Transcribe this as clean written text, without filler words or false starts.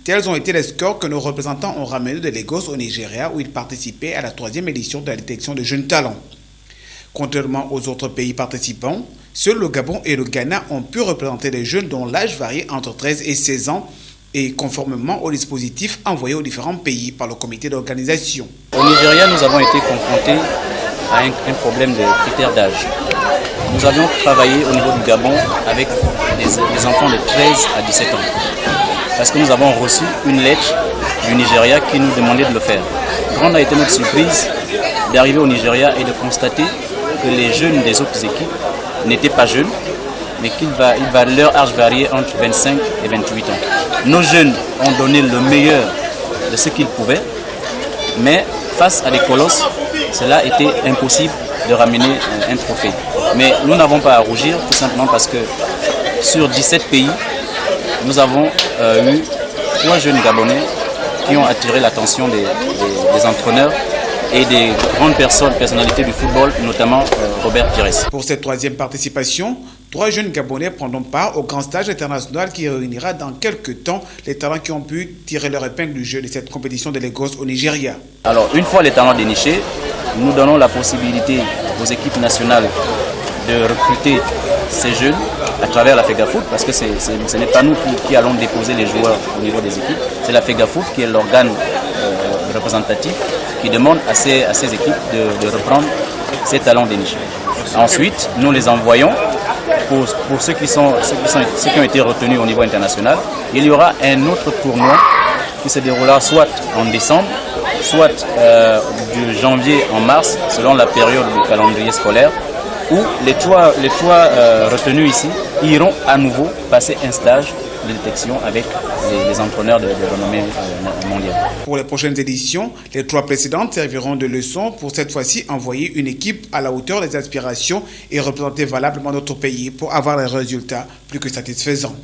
Tels ont été les scores que nos représentants ont ramenés de Lagos au Nigeria où ils participaient à la 3e édition de la détection de jeunes talents. Contrairement aux autres pays participants, seuls le Gabon et le Ghana ont pu représenter des jeunes dont l'âge varie entre 13 et 16 ans et conformément au dispositif envoyé aux différents pays par le comité d'organisation. Au Nigeria, nous avons été confrontés à un problème de critères d'âge. Nous avions travaillé au niveau du Gabon avec des enfants de 13 à 17 ans. Parce que nous avons reçu une lettre du Nigeria qui nous demandait de le faire. Grande a été notre surprise d'arriver au Nigeria et de constater que les jeunes des autres équipes n'étaient pas jeunes, mais leur âge variait entre 25 et 28 ans. Nos jeunes ont donné le meilleur de ce qu'ils pouvaient, mais face à des colosses, cela était impossible de ramener un trophée. Mais nous n'avons pas à rougir, tout simplement parce que sur 17 pays, nous avons eu 3 jeunes Gabonais qui ont attiré l'attention des entraîneurs et des grandes personnalités du football, notamment Robert Pires. Pour cette 3e participation, 3 jeunes Gabonais prendront part au grand stage international qui réunira dans quelques temps les talents qui ont pu tirer leur épingle du jeu de cette compétition de Lagos au Nigeria. Alors, une fois les talents dénichés, nous donnons la possibilité aux équipes nationales de recruter ces jeunes à travers la FEGAFOOT, parce que ce n'est pas nous qui allons déposer les joueurs au niveau des équipes, c'est la FEGAFOOT qui est l'organe représentatif qui demande à ces équipes de reprendre ces talents dénichés. Ensuite, nous les envoyons pour ceux qui ont été retenus au niveau international. Il y aura un autre tournoi qui se déroulera soit en décembre, soit de janvier en mars, selon la période du calendrier scolaire, où les trois retenus ici iront à nouveau passer un stage de détection avec les entraîneurs de renommée mondiale. Pour les prochaines éditions, les 3 précédentes serviront de leçon pour cette fois-ci envoyer une équipe à la hauteur des aspirations et représenter valablement notre pays pour avoir des résultats plus que satisfaisants.